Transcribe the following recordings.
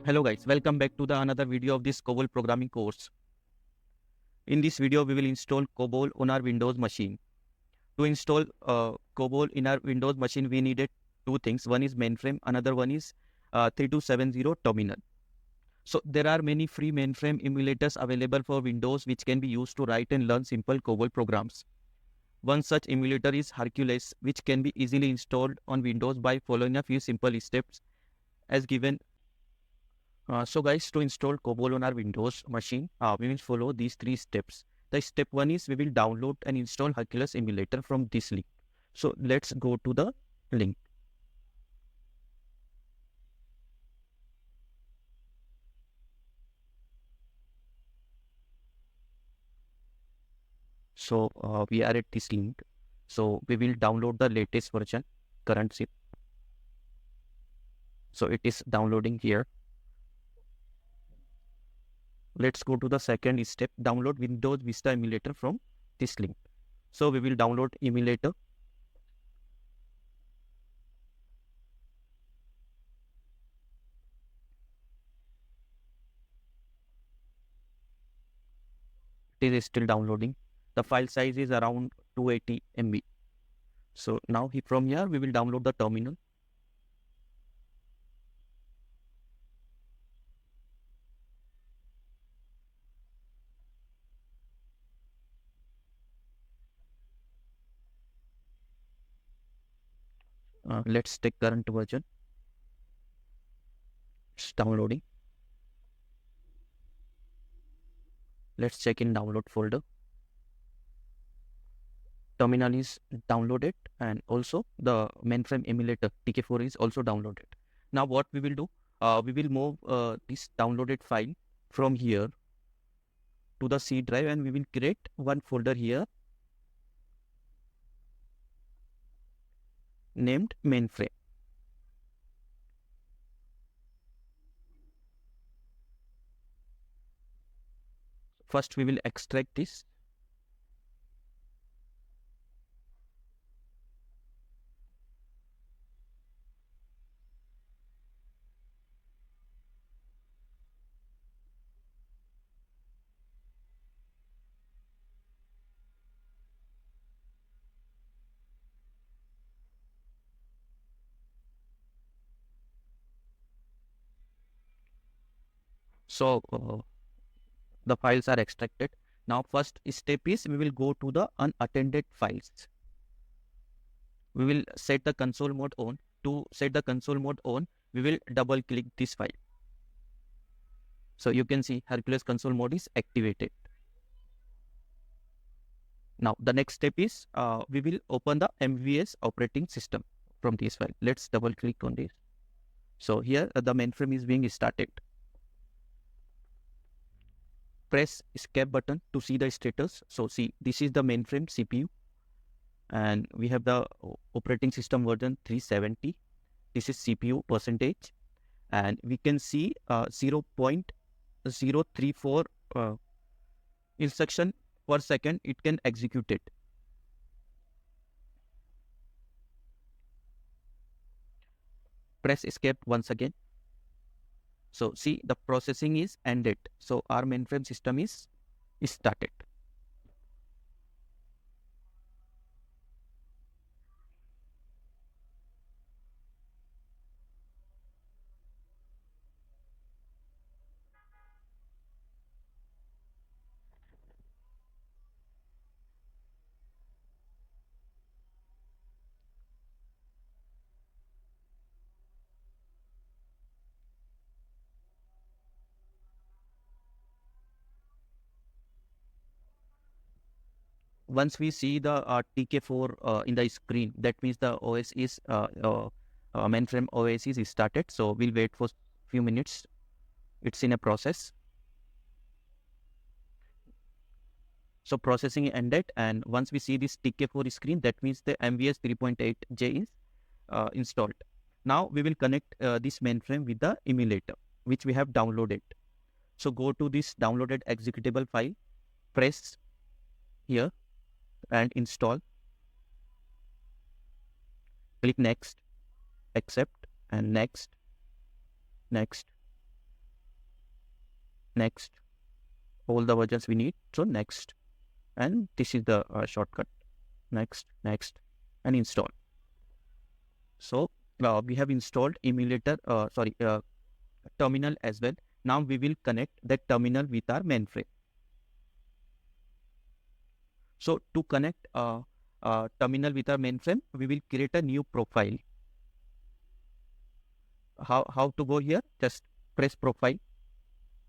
Hello guys, welcome back to the another video of this COBOL programming course. In this video, we will install COBOL on our Windows machine. To install COBOL in our Windows machine, we needed two things. One is mainframe, another one is 3270 terminal. So there are many free mainframe emulators available for Windows which can be used to write and learn simple COBOL programs. One such emulator is Hercules, which can be easily installed on Windows by following a few simple steps as given. So guys, to install COBOL on our Windows machine, we will follow these three steps. The step one is we will download and install Hercules emulator from this link. So let's go to the link. So we are at this link. So we will download the latest version, current zip. So it is downloading here. Let's go to the second step, download Windows Vista emulator from this link. So we will download emulator. It is still downloading. The file size is around 280 MB. So now from here, we will download the terminal. Let's take current version. It's downloading. Let's check in download folder. Terminal is downloaded and also the mainframe emulator TK4 is also downloaded. Now what we will do, we will move this downloaded file from here to the C drive and we will create one folder here named mainframe. First we will extract this. So the files are extracted. Now first step is we will go to the unattended files. We will set the console mode on. To set the console mode on, we will double click this file. So you can see Hercules console mode is activated. Now the next step is we will open the MVS operating system from this file. Let's double click on this. So here the mainframe is being started. Press escape button to see the status. So see, this is the mainframe CPU and we have the operating system version 370. This is CPU percentage and we can see 0.034 instruction per second it can execute it. Press escape once again. So see, the processing is ended. So our mainframe system is started. Once we see the TK4 in the screen, that means the OS is mainframe OS is started. So we'll wait for few minutes. It's in a process. So processing ended, and once we see this TK4 screen, that means the MVS 3.8J is installed. Now we will connect this mainframe with the emulator, which we have downloaded. So go to this downloaded executable file, press here and install. Click next, accept, and next, next, next, all the versions we need. So next, and this is the shortcut, next, and install. So we have installed terminal as well. Now we will connect that terminal with our mainframe. So to connect terminal with our mainframe, we will create a new profile. How to go here? Just press profile,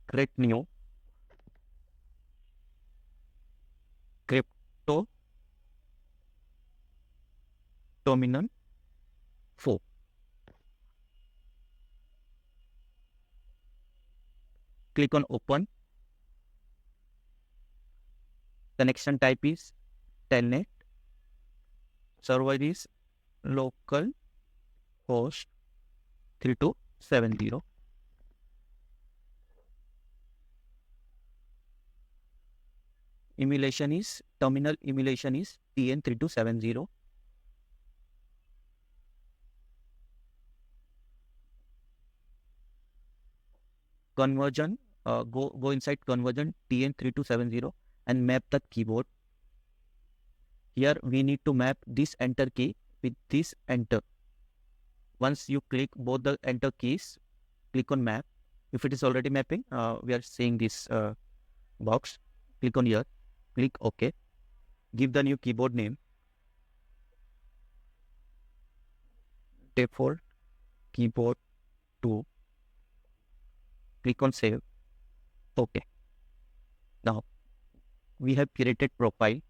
create new, crypto terminal 4. Click on open. Connection type is telnet. Server is local host 3270. Terminal emulation is TN3270. Conversion, go inside conversion TN3270 and map the keyboard. Here we need to map this enter key with this enter. Once you click both the enter keys, click on map. If it is already mapping, we are seeing this box. Click on here, click OK. Give the new keyboard name, default keyboard 2. Click on save. OK. Now we have created profile.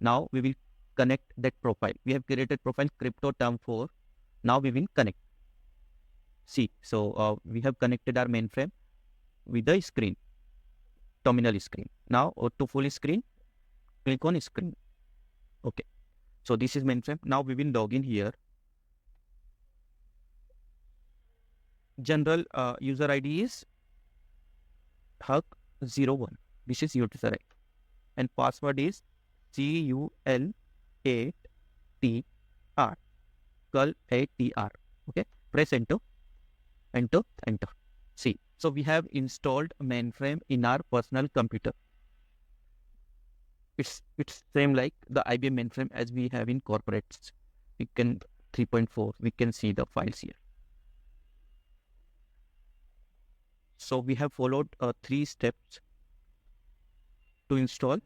Now we will connect that profile. We have created profile crypto term 4. Now we will connect. See, so we have connected our mainframe with the screen, terminal screen. Now to full screen, click on screen. Okay. So this is mainframe. Now we will log in here. General user ID is herc01. This is user ID. And password is CUL8TR. CUL8TR. Okay. Press enter. Enter. See. So we have installed mainframe in our personal computer. It's same like the IBM mainframe as we have in corporates. We can 3.4. We can see the files here. So we have followed 3 steps to install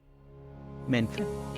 mainframe.